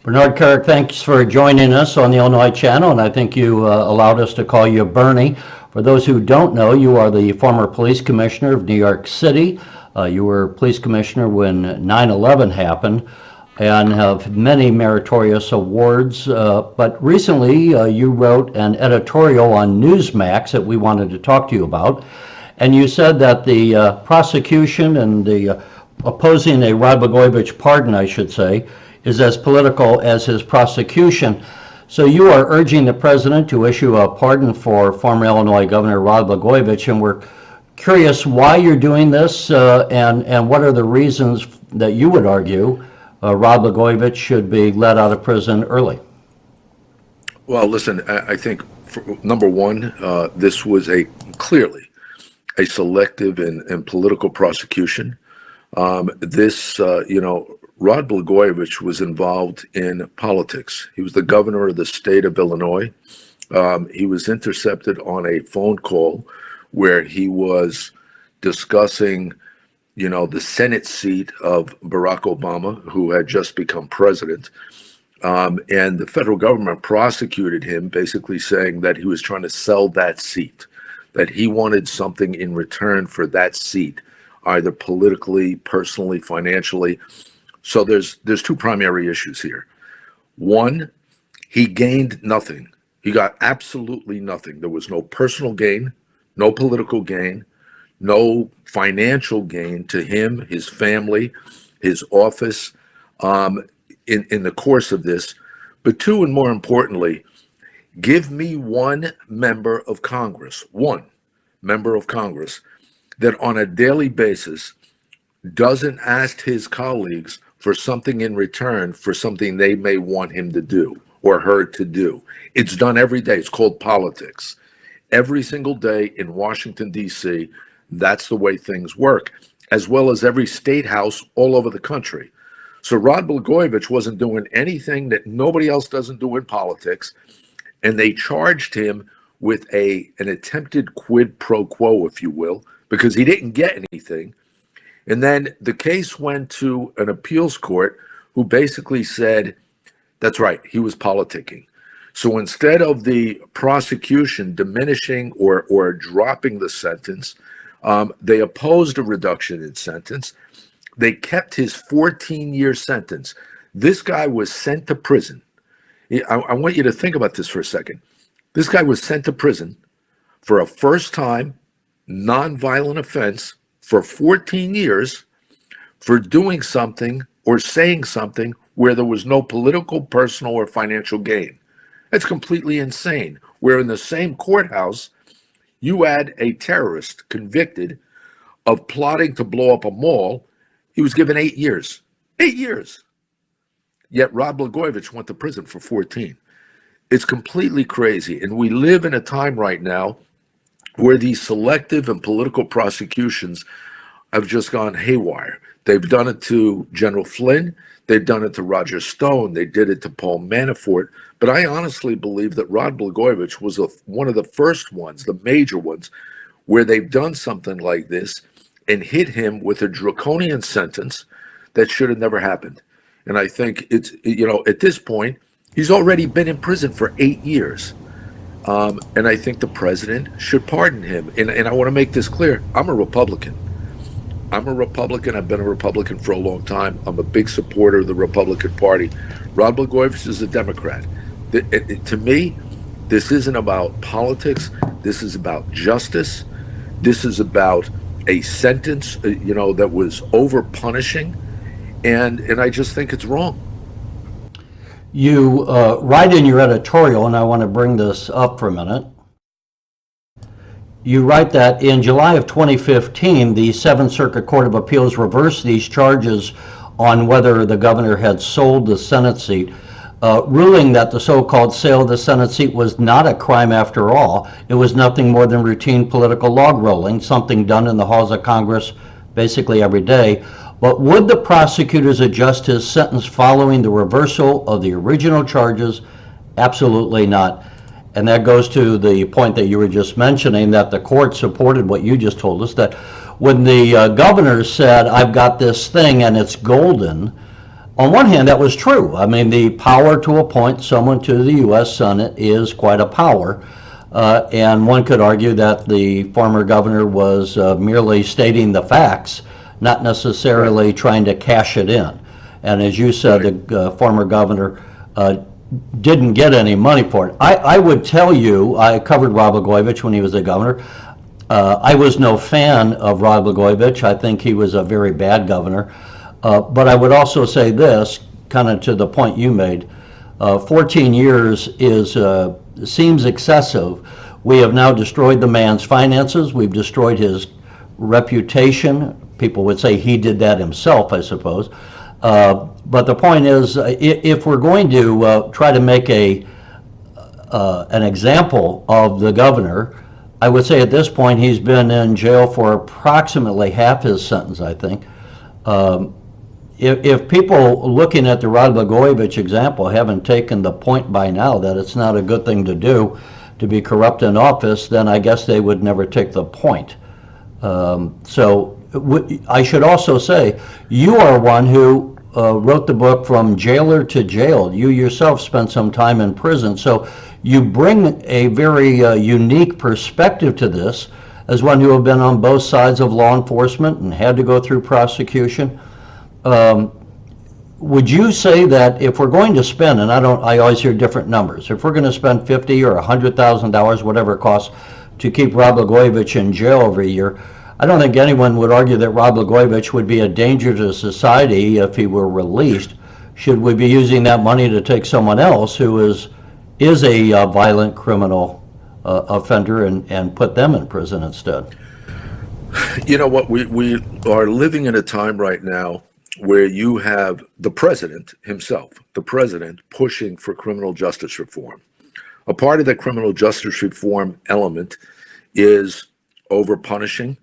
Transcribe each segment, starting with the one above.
Bernard Kerik, thanks for joining us on the Illinois Channel, and I think you allowed us to call you Bernie. For those who don't know, you are the former police commissioner of New York City. You were police commissioner when 9/11 happened and have many meritorious awards. But recently, you wrote an editorial on NEWSMAX that we wanted to talk to you about. And you said that the prosecution and the opposing a Rod Blagojevich pardon, I should say, is as political as his prosecution. So you are urging the president to issue a pardon for former Illinois Governor Rod Blagojevich, and we're curious why you're doing this and what are the reasons that you would argue Rod Blagojevich should be let out of prison early. Well, listen, I think number one, this was clearly a selective and political prosecution. Rod Blagojevich was involved in politics. He was the governor of the state of Illinois. He was intercepted on a phone call where he was discussing, the Senate seat of Barack Obama, who had just become president. And the federal government prosecuted him, basically saying that he was trying to sell that seat, that he wanted something in return for that seat, either politically, personally, financially. So there's two primary issues here. One, he gained nothing. He got absolutely nothing. There was no personal gain, no political gain, no financial gain to him, his family, his office in the course of this. But two, and more importantly, give me one member of Congress that on a daily basis doesn't ask his colleagues for something in return for something they may want him to do or her to do. It's done every day. It's called politics. Every single day in Washington, D.C., that's the way things work, as well as every state house all over the country. So Rod Blagojevich wasn't doing anything that nobody else doesn't do in politics, and they charged him with an attempted quid pro quo, if you will, because he didn't get anything. And then the case went to an appeals court who basically said, that's right, he was politicking. So instead of the prosecution diminishing or dropping the sentence, they opposed a reduction in sentence. They kept his 14-year sentence. This guy was sent to prison. I want you to think about this for a second. This guy was sent to prison for a first-time nonviolent offense for 14 years for doing something or saying something where there was no political, personal, or financial gain. That's completely insane. Where in the same courthouse, you had a terrorist convicted of plotting to blow up a mall. He was given 8 years. 8 years. Yet Rod Blagojevich went to prison for 14. It's completely crazy. And we live in a time right now where these selective and political prosecutions have just gone haywire. They've done it to General Flynn. They've done it to Roger Stone. They did it to Paul Manafort. But I honestly believe that Rod Blagojevich was one of the first ones, the major ones, where they've done something like this and hit him with a draconian sentence that should have never happened. And I think it's, at this point, he's already been in prison for 8 years. And I think the president should pardon him. And I want to make this clear. I'm a Republican. I've been a Republican for a long time. I'm a big supporter of the Republican Party. Rod Blagojevich is a Democrat. To me, this isn't about politics. This is about justice. This is about a sentence, that was over punishing. And I just think it's wrong. You write in your editorial, and I want to bring this up for a minute. You write that in July of 2015, the Seventh Circuit Court of Appeals reversed these charges on whether the governor had sold the Senate seat, ruling that the so-called sale of the Senate seat was not a crime after all. It was nothing more than routine political log rolling, something done in the halls of Congress basically every day. But would the prosecutors adjust his sentence following the reversal of the original charges? Absolutely not. And that goes to the point that you were just mentioning, that the court supported what you just told us, that when the governor said, I've got this thing and it's golden, on one hand, that was true. I mean, the power to appoint someone to the U.S. Senate is quite a power. And one could argue that the former governor was merely stating the facts, not necessarily trying to cash it in. And as you said, the former governor didn't get any money for it. I would tell you, I covered Rod Blagojevich when he was the governor. I was no fan of Rod Blagojevich. I think he was a very bad governor. But I would also say this, kind of to the point you made, 14 years seems excessive. We have now destroyed the man's finances. We've destroyed his reputation. People would say he did that himself, I suppose. But the point is, if we're going to try to make an example of the governor, I would say at this point he's been in jail for approximately half his sentence, I think. If people looking at the Rod Blagojevich example haven't taken the point by now that it's not a good thing to do to be corrupt in office, then I guess they would never take the point. So I should also say, you are one who wrote the book From Jailer to Jail. You yourself spent some time in prison, so you bring a very unique perspective to this as one who have been on both sides of law enforcement and had to go through prosecution. Would you say that if we're going to spend, and I always hear different numbers, if we're going to spend $50,000 or $100,000, whatever it costs, to keep Rod Blagojevich in jail every year, I don't think anyone would argue that Rod Blagojevich would be a danger to society if he were released. Should we be using that money to take someone else who is a violent criminal offender and put them in prison instead? You know what, we are living in a time right now where you have the president himself, the president pushing for criminal justice reform. A part of the criminal justice reform element is over punishing,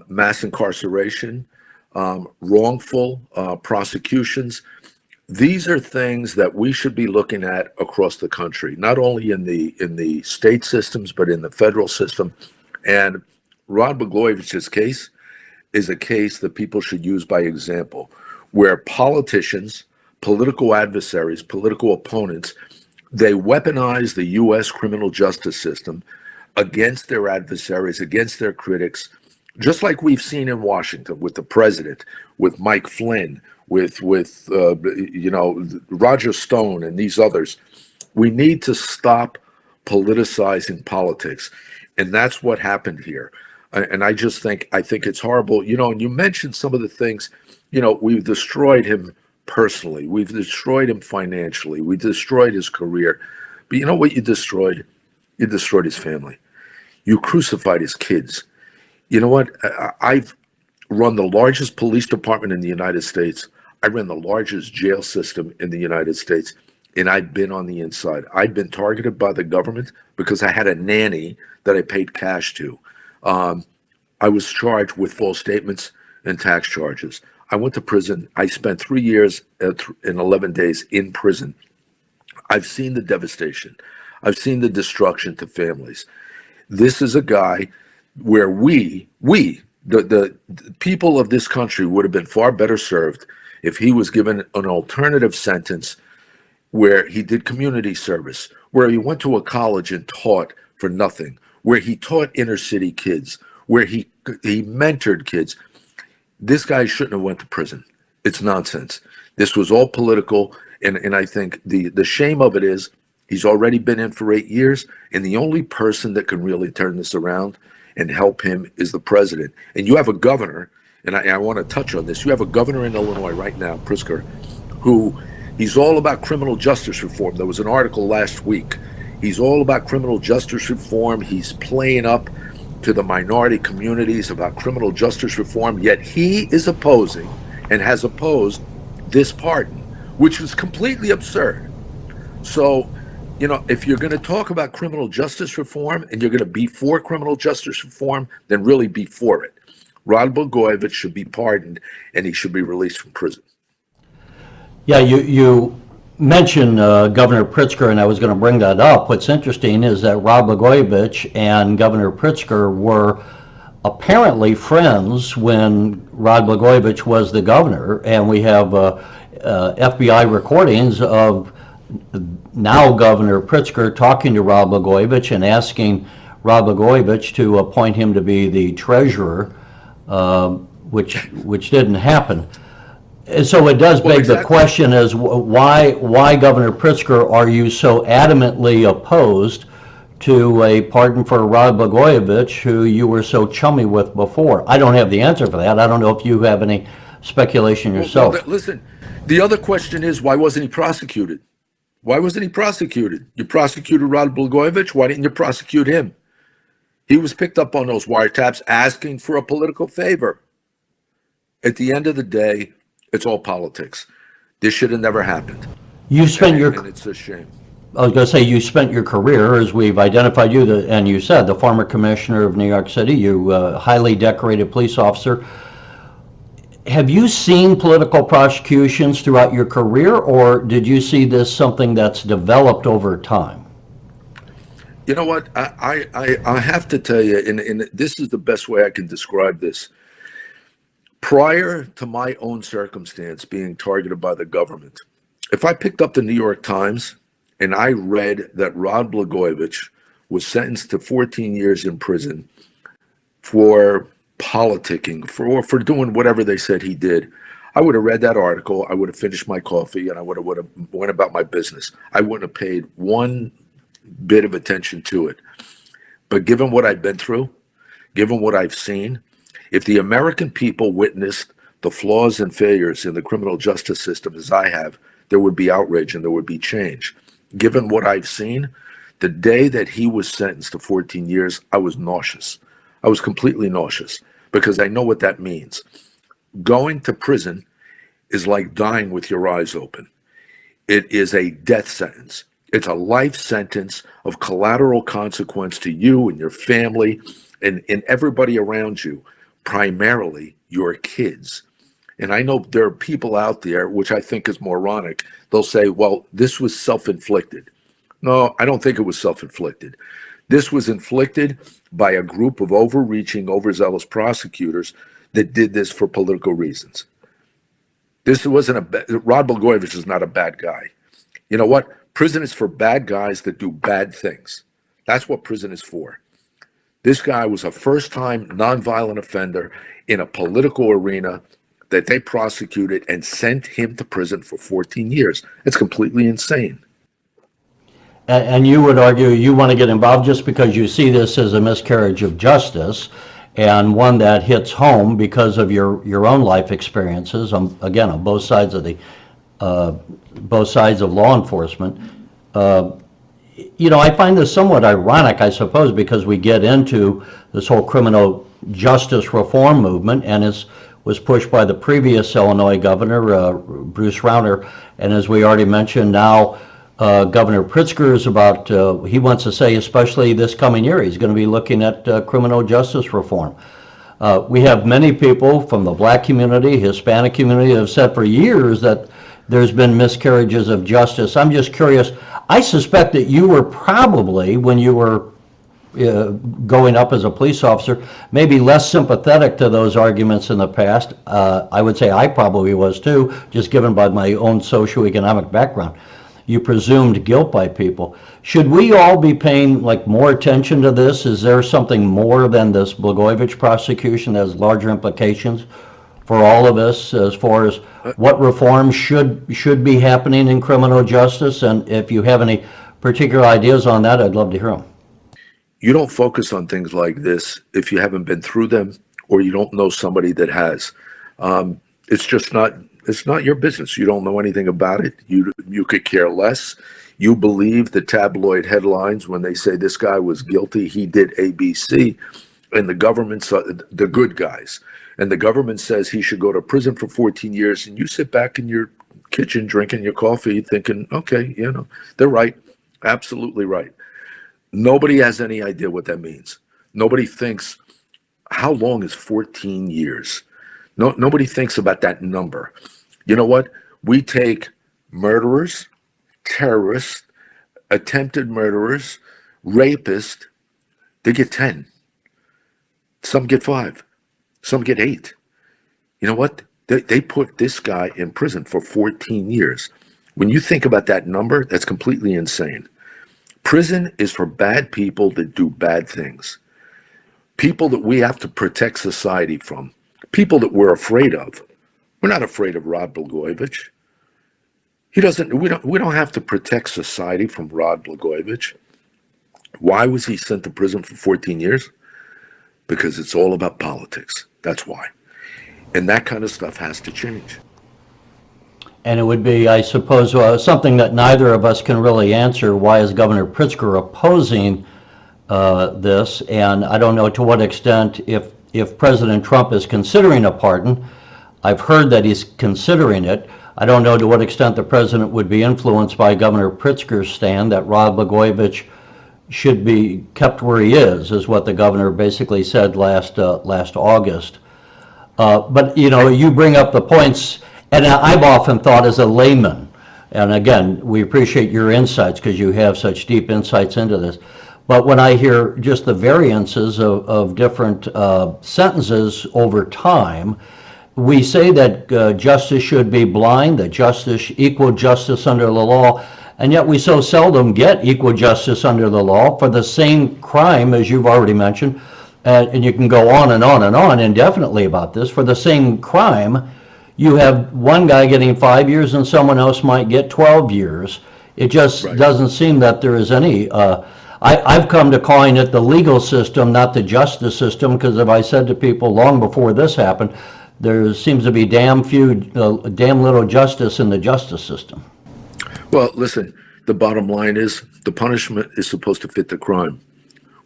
mass incarceration, wrongful prosecutions. These are things that we should be looking at across the country, not only in the state systems, but in the federal system. And Rod Blagojevich's case is a case that people should use by example, where politicians, political adversaries, political opponents, they weaponize the U.S. criminal justice system against their adversaries, against their critics, just like we've seen in Washington with the president, with Mike Flynn, with Roger Stone and these others. We need to stop politicizing politics, and that's what happened here. And I think it's horrible. And you mentioned some of the things, we've destroyed him personally. We've destroyed him financially. We destroyed his career. But you know what you destroyed? You destroyed his family. You crucified his kids. You know what? I've run the largest police department in the United States. I ran the largest jail system in the United States. And I've been on the inside. I've been targeted by the government because I had a nanny that I paid cash to. I was charged with false statements and tax charges. I went to prison. I spent 3 years and 11 days in prison. I've seen the devastation. I've seen the destruction to families. This is a guy where the people of this country would have been far better served if he was given an alternative sentence where he did community service, where he went to a college and taught for nothing, where he taught inner city kids, where he mentored kids. This guy shouldn't have went to prison. It's nonsense. This was all political, and I think the shame of it is he's already been in for 8 years, and the only person that can really turn this around and help him is the president. And you have a governor, and I want to touch on this. You have a governor in Illinois right now, Pritzker, who he's all about criminal justice reform. There was an article last week. He's all about criminal justice reform. He's playing up to the minority communities about criminal justice reform, yet he is opposing and has opposed this pardon, which is completely absurd. So, if you're going to talk about criminal justice reform and you're going to be for criminal justice reform, then really be for it. Rod Blagojevich should be pardoned and he should be released from prison. Yeah, you mentioned Governor Pritzker, and I was going to bring that up. What's interesting is that Rod Blagojevich and Governor Pritzker were apparently friends when Rod Blagojevich was the governor, and we have FBI recordings of now Governor Pritzker talking to Rod Blagojevich and asking Rod Blagojevich to appoint him to be the treasurer, which didn't happen. And so it does beg the question is why Governor Pritzker are you so adamantly opposed to a pardon for Rod Blagojevich, who you were so chummy with before? I don't have the answer for that. I don't know if you have any speculation yourself. Well, listen, the other question is, why wasn't he prosecuted? Why wasn't he prosecuted? You prosecuted Rod Blagojevich. Why didn't you prosecute him? He was picked up on those wiretaps asking for a political favor. At the end of the day, it's all politics. This should have never happened. You spent and it's a shame. I was going to say, you spent your career, as we've identified you, and you said, the former commissioner of New York City, you highly decorated police officer. Have you seen political prosecutions throughout your career, or did you see this something that's developed over time? You know what? I have to tell you, and this is the best way I can describe this. Prior to my own circumstance being targeted by the government, if I picked up the New York Times and I read that Rod Blagojevich was sentenced to 14 years in prison for politicking, for doing whatever they said he did, I would have read that article, I would have finished my coffee, and I would have went about my business. I wouldn't have paid one bit of attention to it. But given what I've been through, given what I've seen, if the American people witnessed the flaws and failures in the criminal justice system as I have, there would be outrage and there would be change. Given what I've seen, the day that he was sentenced to 14 years, I was nauseous. I was completely nauseous because I know what that means. Going to prison is like dying with your eyes open. It is a death sentence. It's a life sentence of collateral consequence to you and your family and everybody around you, primarily your kids. And I know there are people out there, which I think is moronic, they'll say, well, this was self-inflicted. No, I don't think it was self-inflicted. This was inflicted by a group of overreaching, overzealous prosecutors that did this for political reasons. This wasn't Rod Blagojevich is not a bad guy. You know what? Prison is for bad guys that do bad things. That's what prison is for. This guy was a first-time nonviolent offender in a political arena that they prosecuted and sent him to prison for 14 years. It's completely insane. And you would argue you want to get involved just because you see this as a miscarriage of justice and one that hits home because of your own life experiences, again, on both sides of the both sides of law enforcement. You know, I find this somewhat ironic, I suppose, because we get into this whole criminal justice reform movement, and it was pushed by the previous Illinois governor, Bruce Rauner, and as we already mentioned, now Governor Pritzker is about, he wants to say, especially this coming year, he's going to be looking at criminal justice reform. We have many people from the black community, Hispanic community, that have said for years that there's been miscarriages of justice. I'm just curious. I suspect that you were probably, when you were going up as a police officer, maybe less sympathetic to those arguments in the past. I would say I probably was too, just given by my own socioeconomic background. You presumed guilt by people. Should we all be paying more attention to this? Is there something more than this Blagojevich prosecution that has larger implications for all of us as far as what reforms should be happening in criminal justice? And if you have any particular ideas on that, I'd love to hear them. You don't focus on things like this if you haven't been through them or you don't know somebody that has. It's just not. It's not your business. You don't know anything about it. You could care less. You believe the tabloid headlines when they say this guy was guilty, he did ABC, and the government's the good guys. And the government says he should go to prison for 14 years, and you sit back in your kitchen drinking your coffee thinking, okay, you know, they're right. Absolutely right. Nobody has any idea what that means. Nobody thinks, how long is 14 years? Nobody thinks about that number. You know what? We take murderers, terrorists, attempted murderers, rapists, they get 10. Some get 5. Some get 8. You know what? They put this guy in prison for 14 years. When you think about that number, that's completely insane. Prison is for bad people that do bad things. People that we have to protect society from. People that we're afraid of. We're not afraid of Rod Blagojevich. We don't have to protect society from Rod Blagojevich. Why was he sent to prison for 14 years? Because it's all about politics. That's why. And that kind of stuff has to change. And it would be, I suppose, something that neither of us can really answer. Why is Governor Pritzker opposing this? And I don't know to what extent, if President Trump is considering a pardon. I've heard that he's considering it. I don't know to what extent the president would be influenced by Governor Pritzker's stand that Rod Blagojevich should be kept where he is what the governor basically said last August. But you bring up the points, and I've often thought as a layman, and again, we appreciate your insights because you have such deep insights into this. But when I hear just the variances of different sentences over time, we say that justice should be blind, that equal justice under the law, and yet we so seldom get equal justice under the law for the same crime, as you've already mentioned, and you can go on and on and on indefinitely about this. For the same crime, you have one guy getting 5 years and someone else might get 12 years. It just doesn't seem that there is any... I've come to calling it the legal system, not the justice system, because if I said to people long before this happened, there seems to be damn little justice in the justice system. Well, listen, the bottom line is the punishment is supposed to fit the crime.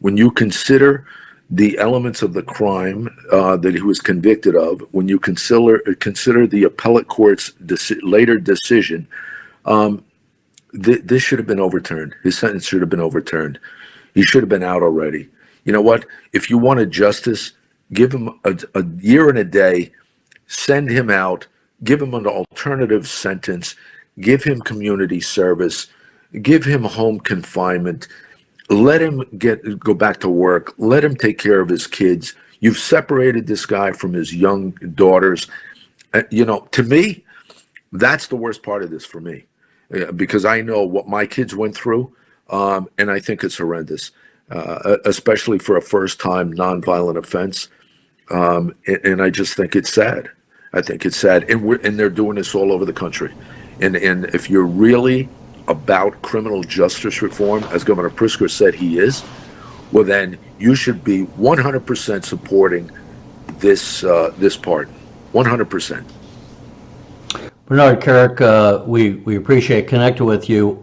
When you consider the elements of the crime that he was convicted of, when you consider the appellate court's later decision, this should have been overturned. His sentence should have been overturned. He should have been out already. You know what? If you wanted justice, give him a year and a day, send him out, give him an alternative sentence, give him community service, give him home confinement, let him go back to work, let him take care of his kids. You've separated this guy from his young daughters. To me, that's the worst part of this for me, because I know what my kids went through, and I think it's horrendous, especially for a first-time nonviolent offense. And I just think it's sad. I think it's sad, and they're doing this all over the country. And if you're really about criminal justice reform, as Governor Pritzker said he is, well then you should be 100% supporting this pardon. 100%. Bernard Kerik, we appreciate connecting with you.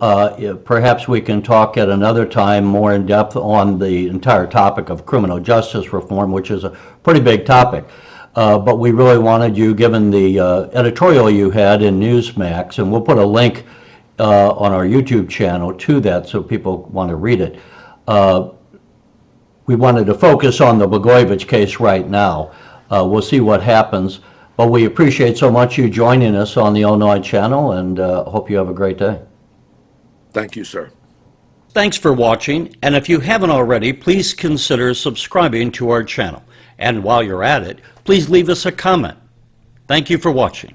Perhaps we can talk at another time more in depth on the entire topic of criminal justice reform, which is a pretty big topic. But we really wanted you, given the editorial you had in NEWSMAX, and we'll put a link on our YouTube channel to that so people want to read it. We wanted to focus on the Blagojevich case right now. We'll see what happens. But we appreciate so much you joining us on the Illinois Channel, and hope you have a great day. Thank you, sir. Thanks for watching, and if you haven't already, please consider subscribing to our channel. And while you're at it, please leave us a comment. Thank you for watching.